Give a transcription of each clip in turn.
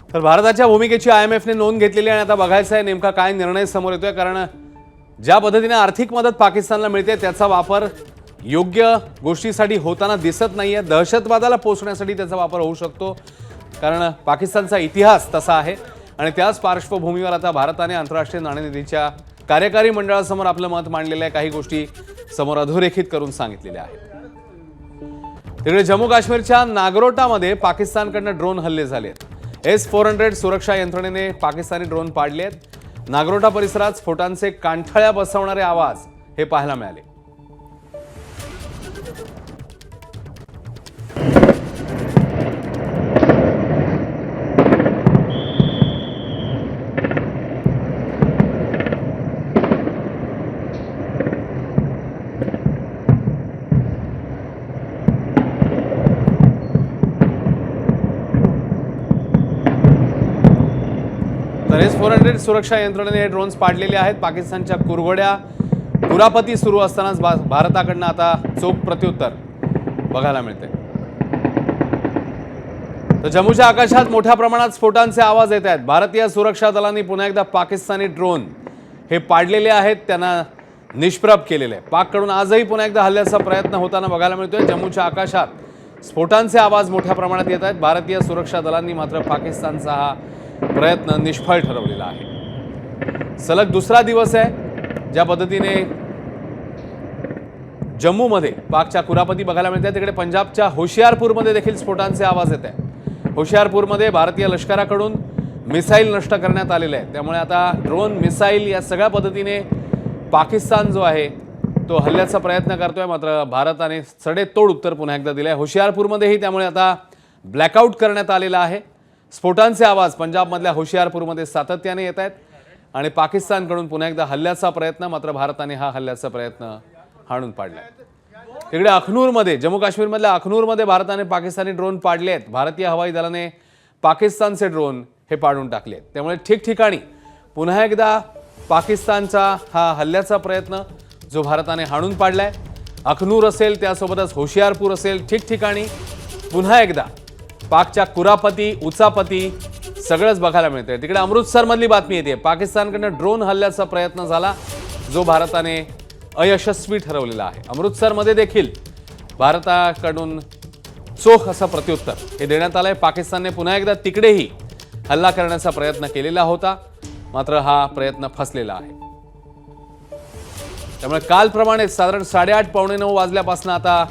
तर भारताच्या भूमिकेची आयएमएफने नोंद घेतलेली आणि आता बघायचं आहे नेमका काय निर्णय समोर येतोय। कारण ज्या पद्धतीने आर्थिक मदत पाकिस्तानला मिळते त्याचा वापर योग्य गोष्टीसाठी होताना दिसत नाहीये। दहशतवादाला पोचण्यासाठी त्याचा वापर होऊ शकतो, कारण पाकिस्तानचा इतिहास तसा आहे। आणि त्याच पार्श्वभूमीवर आता भारताने आंतरराष्ट्रीय नाणेनिधीच्या कार्यकारी मंडळासमोर आपलं मत मांडलेलं आहे, काही गोष्टी समोर अधोरेखित करून सांगितलेल्या आहेत। तिकडे जम्मू काश्मीरच्या नागरोटामध्ये पाकिस्तानकडून ड्रोन हल्ले झाले। S-400 सुरक्षा यंत्रणेने पाकिस्तानी ड्रोन पाडलेत। नागरोटा परिसरात स्फोटांचे कांठळ्या बसवणारे आवाज हे पाहायला मिळाले। तर S-400 सुरक्षा यंत्रणेने हे ड्रोन्स पाडलेले आहेत। पाकिस्तानच्या कुरापती सुरू असतानाच भारताकडून आता चोख प्रत्युत्तर बघायला मिळते। तर जम्मूच्या आकाशात मोठ्या प्रमाणात स्फोटांचे आवाज येत आहेत। भारतीय सुरक्षा दलांनी पुन्हा एकदा पाकिस्तानी ड्रोन हे पाडलेले आहेत, त्यांना निष्प्रभ केलेले आहे। पाककडून आजही पुन्हा एकदा हल्ल्याचा प्रयत्न होताना बघायला मिळतोय। जम्मूच्या आकाशात स्फोटांचे आवाज मोठ्या प्रमाणात येत आहेत। भारतीय सुरक्षा दलांनी मात्र पाकिस्तानचा हा प्रयत्न निष्फळ ठरवलेला आहे। सलग दुसरा दिवस आहे ज्या पद्धतीने जम्मूमध्ये पाकच्या कुरापती बघायला मिळते। तिकडे पंजाबच्या होशियारपूरमध्ये देखील स्फोटांचे आवाज येत आहेत। होशियारपूरमध्ये भारतीय लष्कराकडून मिसाईल नष्ट करण्यात आलेले आहे, त्यामुळे आता ड्रोन, मिसाईल या सगळ्या पद्धतीने पाकिस्तान जो आहे तो हल्ल्याचा प्रयत्न करतोय। मात्र भारताने सडेतोड उत्तर पुन्हा एकदा दिलंय। होशियारपूरमध्येही त्यामुळे आता ब्लॅकआउट करण्यात आलेला आहे। स्फोटांचे आवाज पंजाबमधल्या होशियारपूरमध्ये सातत्याने येत आहेत आणि पाकिस्तानकडून पुन्हा एकदा हल्ल्याचा प्रयत्न, मात्र भारताने हा हल्ल्याचा प्रयत्न हाणून पाडला। तिकडे अखनूरमध्ये, जम्मू काश्मीरमधल्या अखनूरमध्ये भारताने पाकिस्तानी ड्रोन पाडले आहेत। भारतीय हवाई दलाने पाकिस्तानचे ड्रोन हे पाडून टाकले आहेत, त्यामुळे ठिकठिकाणी पुन्हा एकदा पाकिस्तानचा हा हल्ल्याचा प्रयत्न जो भारताने हाणून पाडलाय। अखनूर असेल, त्यासोबतच होशियारपूर असेल, ठिकठिकाणी पुन्हा एकदा पाकच्या कुरापती, उचापती सगळंच बघायला मिळतंय। तिकडे अमृतसरमधली बातमी येते, पाकिस्तानकडून ड्रोन हल्ल्याचा प्रयत्न झाला जो भारताने अयशस्वी ठरवलेला आहे। अमृतसरमध्ये देखील भारताकडून चोख असं प्रत्युत्तर हे देण्यात आलंय। पाकिस्तानने पुन्हा एकदा तिकडेही हल्ला करण्याचा प्रयत्न केलेला होता, मात्र हा प्रयत्न फसलेला आहे। त्यामुळे कालप्रमाणे साधारण 8:30 पावणे 9 वाजल्यापासून आता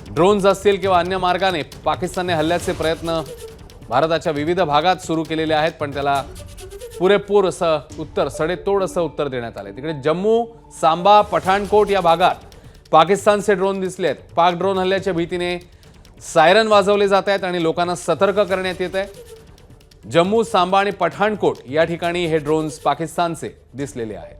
ड्रोन्स असतील किंवा अन्य मार्गाने पाकिस्तानने हल्ल्याचे प्रयत्न भारताच्या विविध भागात सुरू केलेले आहेत, पण त्याला पुरेपूर असं उत्तर, सडेतोड असं उत्तर देण्यात आले। तिकडे जम्मू, सांबा, पठाणकोट या भागात पाकिस्तानचे ड्रोन दिसले आहेत। पाक ड्रोन हल्ल्याच्या भीतीने सायरन वाजवले जात आहेत आणि लोकांना सतर्क करण्यात येत आहे। जम्मू, सांबा आणि पठाणकोट या ठिकाणी हे ड्रोन्स पाकिस्तानचे दिसलेले आहेत।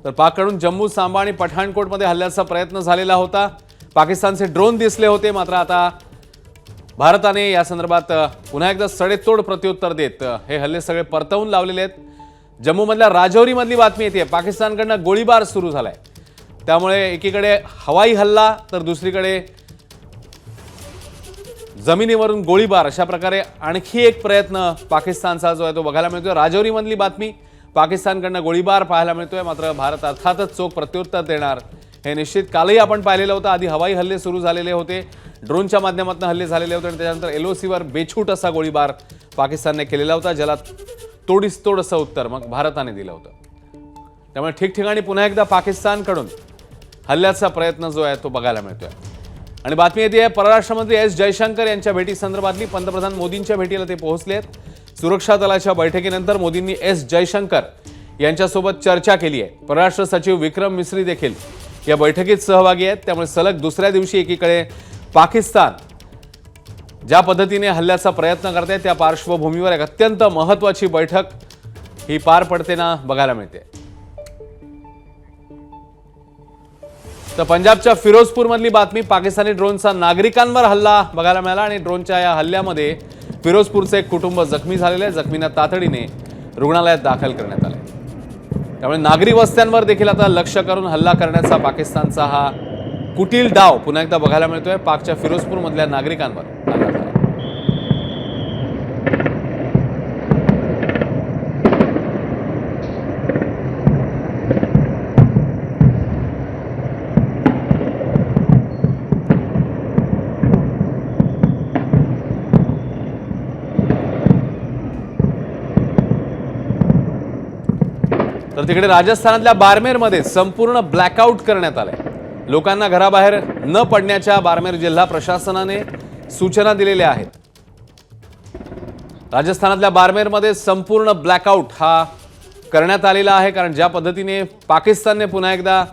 तर पाककडून जम्मू, सांबा आणि पठाणकोटमध्ये हल्ल्याचा प्रयत्न झालेला होता। पाकिस्तानचे ड्रोन दिसले होते, मात्र आता भारताने या संदर्भात पुन्हा एकदा सडेतोड प्रत्युत्तर देत हे हल्ले सगळे परतवून लावलेले आहेत। जम्मूमधल्या राजौरीमधली बातमी येते, पाकिस्तानकडून गोळीबार सुरू झालाय। त्यामुळे एकीकडे हवाई हल्ला तर दुसरीकडे जमिनीवरून गोळीबार, अशा प्रकारे आणखी एक प्रयत्न पाकिस्तानचा जो आहे तो बघायला मिळतोय। राजौरीमधली बातमी, पाकिस्तानकडून गोळीबार पाहायला मिळतोय, मात्र भारत अर्थातच चोख प्रत्युत्तर देणार हे निश्चित। कालही आपण पाहिलेलं होतं, आधी हवाई हल्ले सुरू झालेले होते, ड्रोनच्या माध्यमातून हल्ले झालेले होते आणि त्यानंतर LOCवर बेछूट असा गोळीबार पाकिस्तानने केलेला होता, ज्याला तोडीस तोड असं उत्तर मग भारताने दिलं होतं। त्यामुळे ठिकठिकाणी पुन्हा एकदा पाकिस्तानकडून हल्ल्याचा प्रयत्न जो आहे तो बघायला मिळतोय। आणि बातमी येते परराष्ट्र मंत्री S जयशंकर यांच्या भेटीसंदर्भातली, पंतप्रधान मोदींच्या भेटीला ते पोहोचलेत। सुरक्षा दलाच्या बैठकीनंतर मोदींनी S जयशंकर यांच्यासोबत चर्चा केली आहे। परराष्ट्र सचिव विक्रम मिस्री देखील या बैठकीत सहभागी आहेत। त्यामुळे सलग दुसऱ्या दिवशी एकीकडे पाकिस्तान ज्या पद्धतीने हल्ल्याचा प्रयत्न करते त्या पार्श्वभूमीवर एक अत्यंत महत्त्वाची बैठक ही पार पडतेना बघायला मिळते। तर पंजाबच्या फिरोजपूरमधली बातमी, पाकिस्तानी ड्रोनचा नागरिकांवर हल्ला बघायला मिळाला आणि ड्रोनच्या या हल्ल्यामध्ये फिरोजपूरचे एक कुटुंब जखमी झालेले आहे। जखमींना तातडीने रुग्णालयात दाखल करण्यात आले। त्यामुळे नागरी वस्त्यांवर देखील आता लक्ष करून हल्ला करण्याचा पाकिस्तानचा हा कुटील डाव पुन्हा एकदा बघायला मिळतोय पाकच्या फिरोजपूरमधल्या नागरिकांवर हल्ला झाला. तर तिकडे राजस्थानातल्या बारमेरमध्ये संपूर्ण ब्लॅकआउट करण्यात आलंय. लोकांना घराबाहेर न पडण्याच्या बारमेर जिल्हा प्रशासनाने सूचना दिलेल्या आहेत. राजस्थानातल्या बारमेरमध्ये संपूर्ण ब्लॅकआउट हा करण्यात आलेला आहे, कारण ज्या पद्धतीने पाकिस्तानने पुन्हा एकदा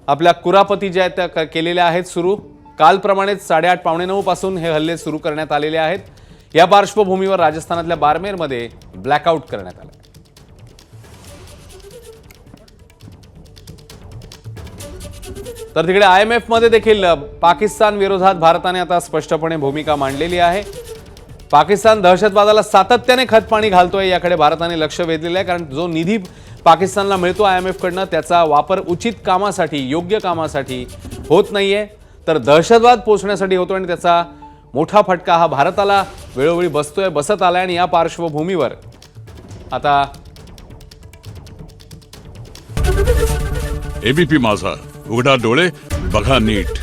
आपल्या कुरापती ज्या आहेत त्या केलेल्या आहेत सुरू. कालप्रमाणेच 8:30 पावणे 9 पासून हे हल्ले सुरू करण्यात आलेले आहेत. या पार्श्वभूमीवर राजस्थानातल्या बारमेरमध्ये ब्लॅकआउट करण्यात आलं. तर तिकडे IMF मध्ये देखील पाकिस्तान विरोधात भारताने आता स्पष्टपणे भूमिका मांडलेली आहे. पाकिस्तान दहशतवादाला सातत्याने खतपाणी घालतोय याकडे भारताने लक्ष वेधलेलं आहे, कारण जो निधी पाकिस्तानला मिळतो IMF कडनं त्याचा वापर उचित कामासाठी, योग्य कामासाठी होत नाहीये, तर दहशतवाद पोचण्यासाठी होतो आणि त्याचा मोठा फटका हा भारताला वेळोवेळी बसत आलाय. आणि या पार्श्वभूमीवर आता ABP माझा, उघडा डोळे बघा नीट.